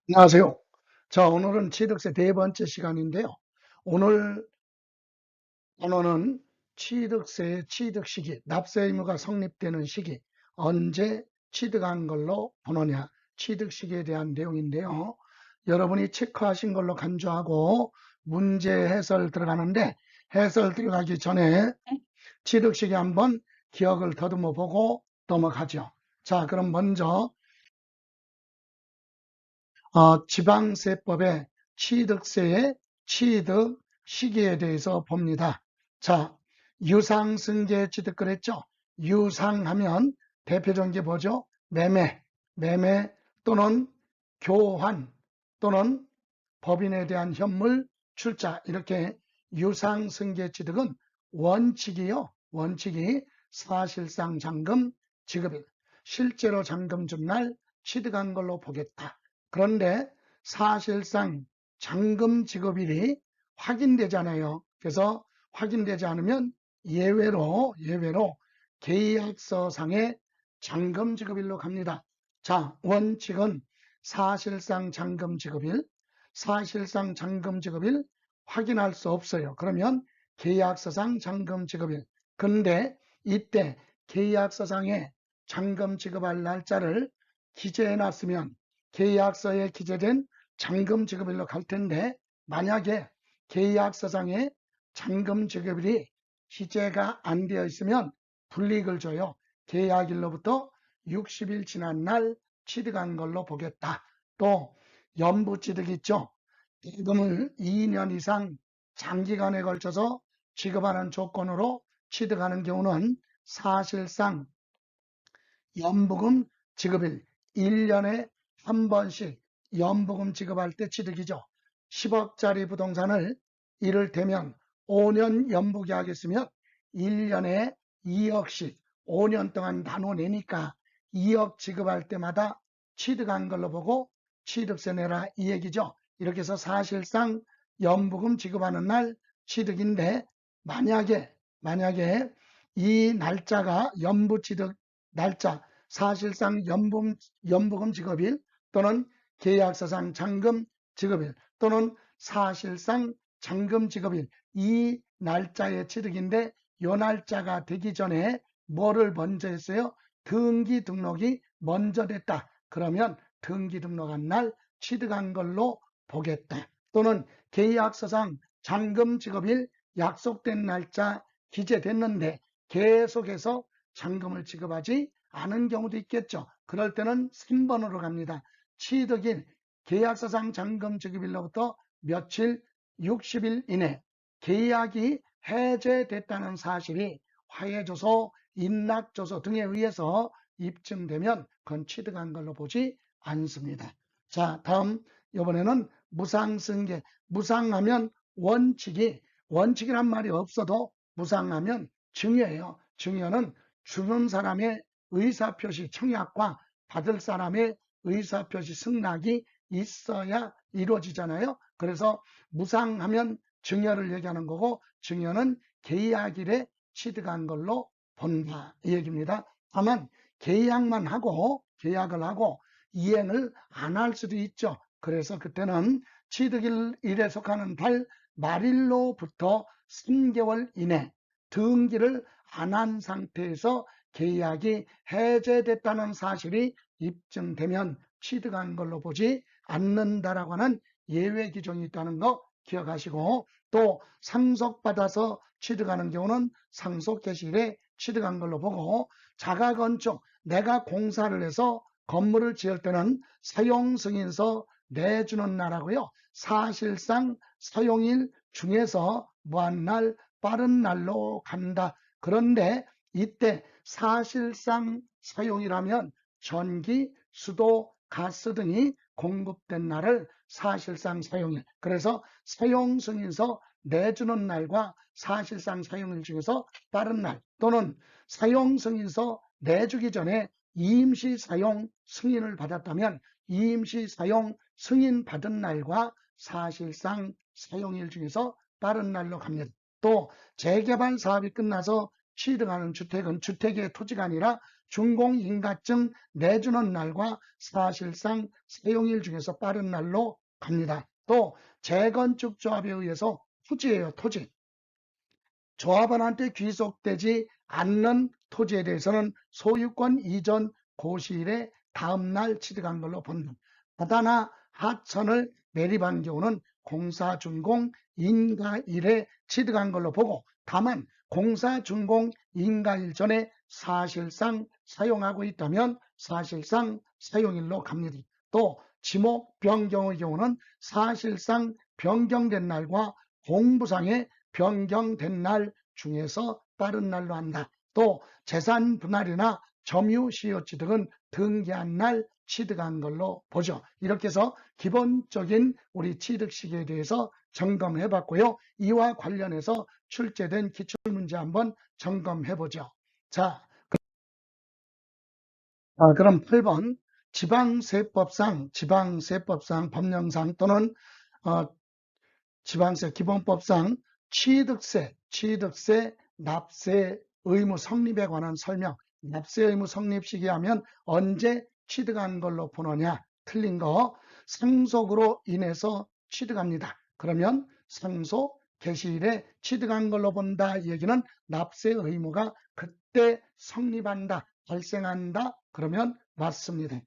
안녕하세요. 자, 오늘은 취득세 네 번째 시간인데요. 오늘 단어는 취득세의 취득 시기, 납세 의무가 성립되는 시기, 언제 취득한 걸로 보느냐, 취득 시기에 대한 내용인데요. 여러분이 체크하신 걸로 간주하고 문제 해설 들어가는데, 해설 들어가기 전에 취득 시기 한번 기억을 더듬어 보고 넘어가죠. 자, 그럼 먼저 지방세법의 취득세의 취득 시기에 대해서 봅니다. 자, 유상승계 취득 그랬죠? 유상하면 대표적인 게 뭐죠? 매매 또는 교환 또는 법인에 대한 현물 출자, 이렇게 유상승계 취득은 원칙이요. 원칙이 사실상 잔금 지급일, 실제로 잔금 준 날 취득한 걸로 보겠다. 그런데 사실상 잔금 지급일이 확인되잖아요. 그래서 확인되지 않으면 예외로 계약서상의 잔금 지급일로 갑니다. 자, 원칙은 사실상 잔금 지급일, 사실상 잔금 지급일 확인할 수 없어요. 그러면 계약서상 잔금 지급일. 근데 이때 계약서상에 잔금 지급할 날짜를 기재해 놨으면 계약서에 기재된 잔금 지급일로 갈 텐데, 만약에 계약서상에 잔금 지급일이 기재가 안 되어 있으면 불이익을 줘요. 계약일로부터 60일 지난 날 취득한 걸로 보겠다. 또 연부취득 있죠. 대금을 2년 이상 장기간에 걸쳐서 지급하는 조건으로 취득하는 경우는 사실상 연부금 지급일 1년에 한 번씩 연부금 지급할 때 취득이죠. 10억짜리 부동산을 이를테면 5년 연부계약했으면 1년에 2억씩 5년 동안 나눠내니까 2억 지급할 때마다 취득한 걸로 보고 취득세 내라, 이 얘기죠. 이렇게 해서 사실상 연부금 지급하는 날 취득인데, 만약에 이 날짜가 연부취득 날짜, 사실상 연부금 지급일 또는 계약서상 잔금 지급일 또는 사실상 잔금 지급일, 이 날짜의 취득인데 이 날짜가 되기 전에 뭐를 먼저 했어요? 등기 등록이 먼저 됐다. 그러면 등기 등록한 날 취득한 걸로 보겠다. 또는 계약서상 잔금 지급일 약속된 날짜 기재됐는데 계속해서 잔금을 지급하지 않은 경우도 있겠죠. 그럴 때는 3번으로 갑니다. 취득일, 계약서상 잔금 지급일로부터 며칠, 60일 이내 계약이 해제됐다는 사실이 화해조서, 인락조서 등에 의해서 입증되면 그건 취득한 걸로 보지 않습니다. 자, 다음 이번에는 무상승계. 무상하면 원칙이란 말이 없어도 무상하면 증여예요. 증여는 주는 사람의 의사표시 청약과 받을 사람의 의사표시 승낙이 있어야 이루어지잖아요. 그래서 무상하면 증여를 얘기하는 거고, 증여는 계약일에 취득한 걸로 본다, 이 얘기입니다. 다만 계약을 하고 이행을 안 할 수도 있죠. 그래서 그때는 취득일에 속하는 달 말일로부터 3개월 이내 등기를 안 한 상태에서 계약이 해제됐다는 사실이 입증되면 취득한 걸로 보지 않는다라고 하는 예외 기준이 있다는 거 기억하시고, 또 상속받아서 취득하는 경우는 상속 개시일에 취득한 걸로 보고, 자가건축, 내가 공사를 해서 건물을 지을 때는 사용승인서 내주는 날하고요, 사실상 사용일 중에서 무한날, 빠른 날로 간다. 그런데 이때 사실상 사용이라면 전기, 수도, 가스 등이 공급된 날을 사실상 사용일, 그래서 사용승인서 내주는 날과 사실상 사용일 중에서 빠른 날, 또는 사용승인서 내주기 전에 임시사용 승인을 받았다면 임시사용 승인 받은 날과 사실상 사용일 중에서 빠른 날로 갑니다. 또 재개발 사업이 끝나서 취득하는 주택은 주택의 토지가 아니라 준공인가증 내주는 날과 사실상 사용일 중에서 빠른 날로 갑니다. 또 재건축조합에 의해서 토지예요. 토지. 조합원한테 귀속되지 않는 토지에 대해서는 소유권 이전 고시일에 다음날 취득한 걸로 본다. 바다나 하천을 매립한 경우는 공사준공 인가일에 취득한 걸로 보고, 다만 공사준공 인가일 전에 사실상 사용하고 있다면 사실상 사용일로 갑니다. 또 지목 변경의 경우는 사실상 변경된 날과 공부상의 변경된 날 중에서 빠른 날로 한다. 또 재산 분할이나 점유 시효 취득은 등기한 날 취득한 걸로 보죠. 이렇게 해서 기본적인 우리 취득 시기에 대해서 점검해 봤고요. 이와 관련해서 출제된 기출문제 한번 점검해 보죠. 자, 그럼 8번 지방세법상 법령상 또는 지방세 기본법상 취득세 납세 의무 성립에 관한 설명. 납세 의무 성립 시기 하면 언제 취득한 걸로 보느냐. 틀린 거 상속으로 인해서 취득합니다. 그러면 상속 개시일에 취득한 걸로 본다. 이 얘기는 납세 의무가 그때 성립한다, 발생한다. 그러면 맞습니다.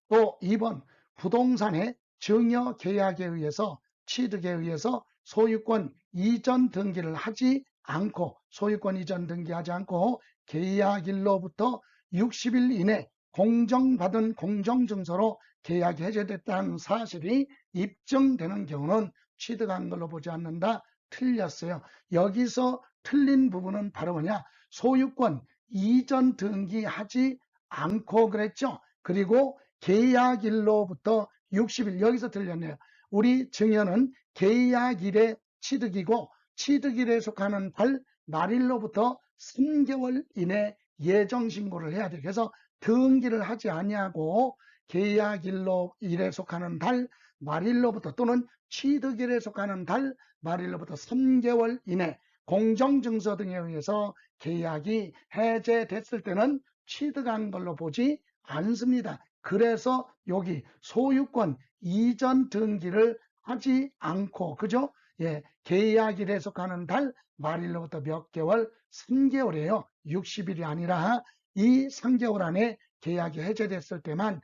또 2번 부동산의 증여 계약에 의해서 취득에 의해서 소유권 이전 등기를 하지 않고 소유권 이전 등기하지 않고 계약일로부터 60일 이내 공정받은 공정증서로 계약이 해제됐다는 사실이 입증되는 경우는 취득한 걸로 보지 않는다. 틀렸어요. 여기서 틀린 부분은 바로 뭐냐? 소유권 이전 등기하지 않고 그랬죠. 그리고 계약일로부터 60일, 여기서 틀렸네요. 우리 증여는 계약일의 취득이고 취득일에 속하는 달 말일로부터 3개월 이내 예정신고를 해야 돼요. 그래서 등기를 하지 아니하고 계약일에 속하는 달 말일로부터 또는 취득일에 속하는 달 말일로부터 3개월 이내 공정증서 등에 의해서 계약이 해제됐을 때는 취득한 걸로 보지 않습니다. 그래서 여기 소유권 이전 등기를 하지 않고, 그죠? 예, 계약일에 속하는 달 말일로부터 몇 개월? 3개월이에요. 60일이 아니라 이 3개월 안에 계약이 해제됐을 때만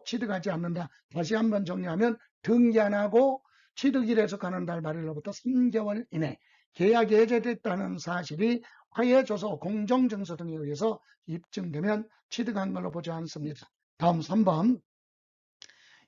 취득하지 않는다. 다시 한번 정리하면 등기 안 하고 취득일에 속하는 달 말일로부터 3개월 이내 계약이 해제됐다는 사실이 화해조서, 공정증서 등에 의해서 입증되면 취득한 걸로 보지 않습니다. 다음 3번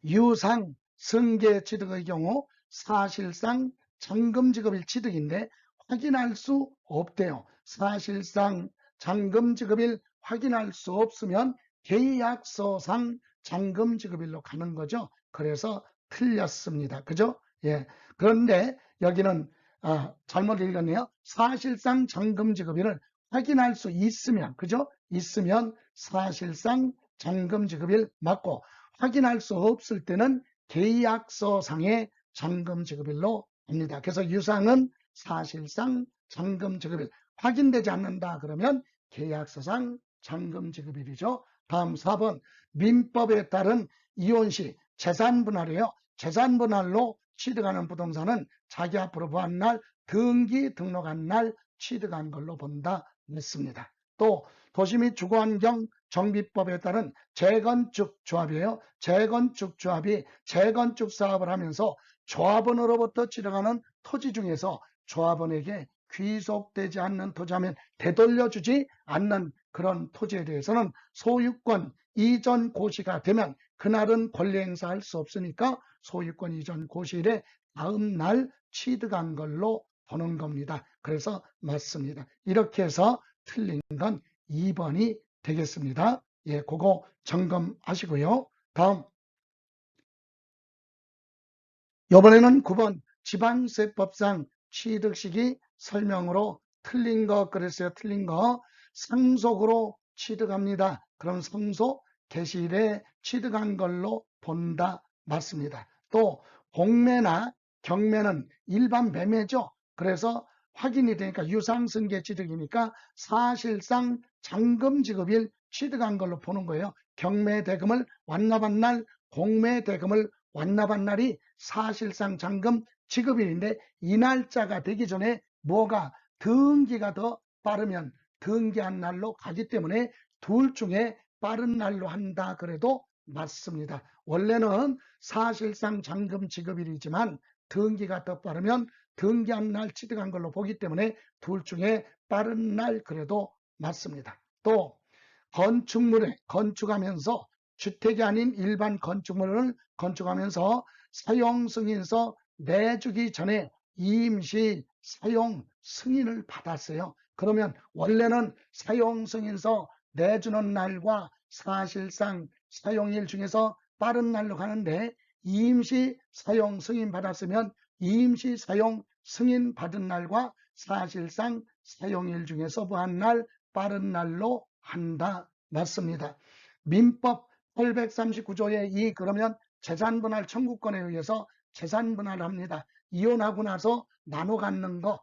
유상 승계 취득의 경우 사실상 잔금지급일 취득인데 확인할 수 없대요. 사실상 잔금지급일 확인할 수 없으면 계약서상 잔금지급일로 가는 거죠. 그래서 틀렸습니다. 그죠? 예. 그런데 여기는 잘못 읽었네요. 사실상 잔금지급일을 확인할 수 있으면, 그죠? 있으면 사실상 잔금지급일 맞고, 확인할 수 없을 때는 계약서상의 잔금지급일로 합니다. 그래서 유상은 사실상 잔금지급일, 확인되지 않는다 그러면 계약서상 잔금지급일이죠. 다음 4번 민법에 따른 이혼시 재산분할이에요. 재산분할로 취득하는 부동산은 자기 앞으로 보한 날 등기 등록한 날 취득한 걸로 본다 했습니다. 또 도시 및 주거환경 정비법에 따른 재건축 조합이에요. 재건축 조합이 재건축 사업을 하면서 조합원으로부터 취득하는 토지 중에서 조합원에게 귀속되지 않는 토지하면 되돌려주지 않는 그런 토지에 대해서는 소유권 이전 고시가 되면 그날은 권리 행사할 수 없으니까 소유권 이전 고시일에 다음 날 취득한 걸로 보는 겁니다. 그래서 맞습니다. 이렇게 해서 틀린 건 2번이 되겠습니다. 예, 그거 점검하시고요. 다음 이번에는 9번 지방세법상 취득시기 설명으로 틀린 거 그랬어요. 틀린 거 상속으로 취득합니다. 그럼 상속 개시일에 취득한 걸로 본다. 맞습니다. 또 공매나 경매는 일반 매매죠. 그래서 확인이 되니까 유상승계 취득이니까 사실상 잔금지급일 취득한 걸로 보는 거예요. 경매대금을 완납한 날, 공매대금을 완납한 날이 사실상 잔금 지급일인데 이 날짜가 되기 전에 뭐가 등기가 더 빠르면 등기한 날로 가기 때문에 둘 중에 빠른 날로 한다 그래도 맞습니다. 원래는 사실상 잔금 지급일이지만 등기가 더 빠르면 등기한 날 취득한 걸로 보기 때문에 둘 중에 빠른 날 그래도 맞습니다. 또 건축물에 건축하면서 주택이 아닌 일반 건축물을 건축하면서 사용승인서 내주기 전에 임시 사용 승인을 받았어요. 그러면 원래는 사용승인서 내주는 날과 사실상 사용일 중에서 빠른 날로 가는데 임시 사용 승인 받았으면 임시 사용 승인 받은 날과 사실상 사용일 중에서 뭐한 날 빠른 날로 한다. 맞습니다. 민법 839조의 2 그러면 재산분할 청구권에 의해서 재산분할합니다. 이혼하고 나서 나눠 갖는 거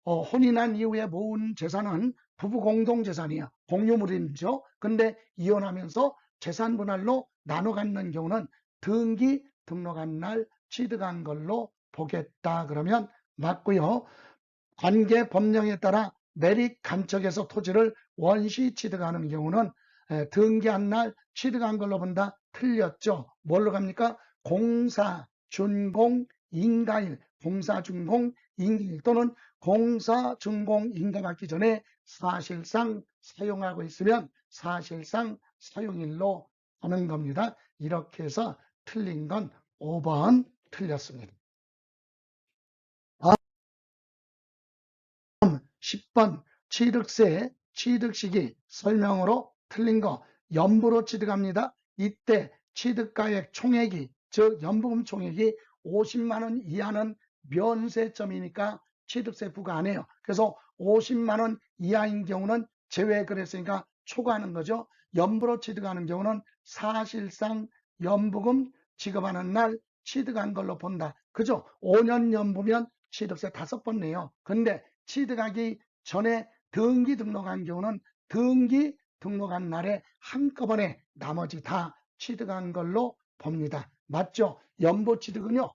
혼인한 이후에 모은 재산은 부부 공동재산이에요. 공유물이죠. 근데 이혼하면서 재산분할로 나눠 갖는 경우는 등기 등록한 날 취득한 걸로 보겠다. 그러면 맞고요. 관계 법령에 따라 매립 간척에서 토지를 원시 취득하는 경우는 등기한 날 취득한 걸로 본다. 틀렸죠. 뭘로 갑니까? 공사, 준공, 인가일, 공사, 준공, 인가일 또는 공사, 준공, 인가 받기 전에 사실상 사용하고 있으면 사실상 사용일로 하는 겁니다. 이렇게 해서 틀린 건 5번 틀렸습니다. 10번 취득세 취득시기 설명으로 틀린 거 연부로 취득합니다. 이때 취득가액 총액이 즉 연부금 총액이 50만원 이하는 면세점이니까 취득세 부과 안 해요. 그래서 50만원 이하인 경우는 제외 그랬으니까 초과하는 거죠. 연부로 취득하는 경우는 사실상 연부금 지급하는 날 취득한 걸로 본다. 그죠? 5년 연부면 취득세 5번 내요. 근데 취득하기 전에 등기 등록한 경우는 등기 등록한 날에 한꺼번에 나머지 다 취득한 걸로 봅니다. 맞죠? 연부 취득은요.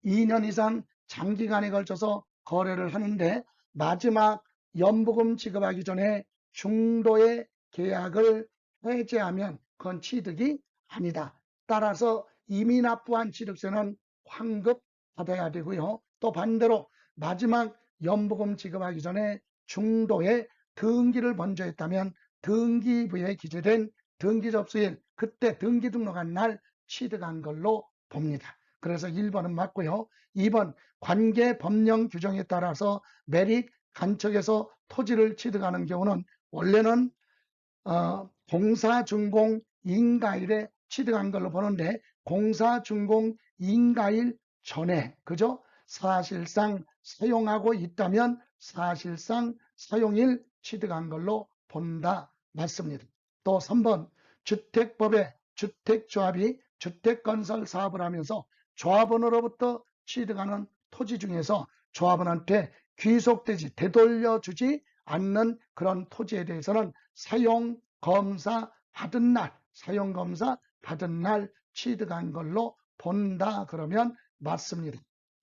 2년 이상 장기간에 걸쳐서 거래를 하는데 마지막 연부금 지급하기 전에 중도의 계약을 해제하면 그건 취득이 아니다. 따라서 이미 납부한 취득세는 환급받아야 되고요. 또 반대로 마지막 연부금 지급하기 전에 중도에 등기를 먼저 했다면 등기부에 기재된 등기접수일 그때 등기 등록한 날 취득한 걸로 봅니다. 그래서 1번은 맞고요. 2번 관계 법령 규정에 따라서 매립 간척에서 토지를 취득하는 경우는 원래는 공사준공 인가일에 취득한 걸로 보는데 공사준공 인가일 전에 그죠? 사실상 사용하고 있다면 사실상 사용일 취득한 걸로 본다. 맞습니다. 또 3번 주택법에 주택조합이 주택건설 사업을 하면서 조합원으로부터 취득하는 토지 중에서 조합원한테 귀속되지 되돌려주지 않는 그런 토지에 대해서는 사용검사 받은 날 사용검사 받은 날 취득한 걸로 본다. 그러면 맞습니다.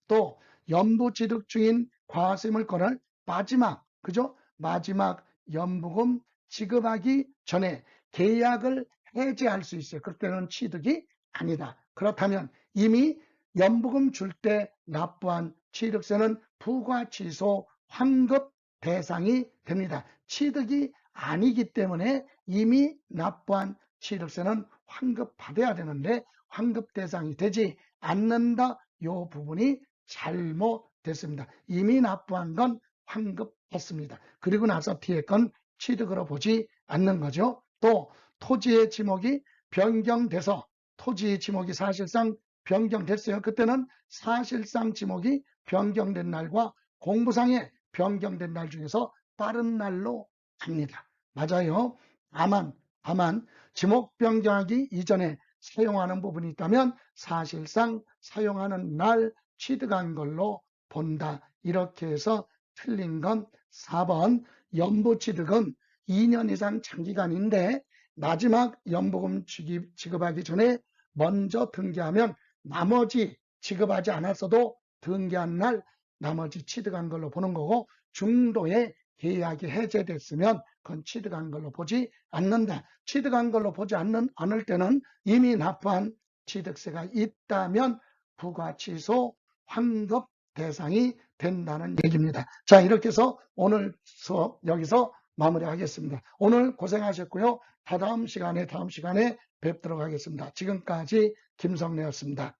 또 연부취득 중인 과세물권을 마지막 그죠? 마지막 연부금 지급하기 전에 계약을 해지할 수 있어요. 그때는 취득이 아니다. 그렇다면 이미 연부금 줄 때 납부한 취득세는 부과 취소 환급 대상이 됩니다. 취득이 아니기 때문에 이미 납부한 취득세는 환급받아야 되는데 환급 대상이 되지 않는다. 이 부분이 잘못됐습니다. 이미 납부한 건 환급했습니다. 그리고 나서 뒤에 건 취득으로 보지 않는 거죠. 또 토지의 지목이 변경돼서 토지 지목이 사실상 변경됐어요. 그때는 사실상 지목이 변경된 날과 공부상에 변경된 날 중에서 빠른 날로 갑니다. 맞아요. 다만 지목 변경하기 이전에 사용하는 부분이 있다면 사실상 사용하는 날 취득한 걸로 본다. 이렇게 해서 틀린 건 4번 연부 취득은 2년 이상 장기간인데 마지막 연보금 지급하기 전에 먼저 등기하면 나머지 지급하지 않았어도 등기한 날 나머지 취득한 걸로 보는 거고, 중도에 계약이 해제됐으면 그건 취득한 걸로 보지 않는다. 취득한 걸로 보지 않을 때는 이미 납부한 취득세가 있다면 부과 취소 환급 대상이 된다는 얘기입니다. 자, 이렇게 해서 오늘 수업 여기서 마무리하겠습니다. 오늘 고생하셨고요. 다음 시간에 뵙도록 하겠습니다. 지금까지 김성래였습니다.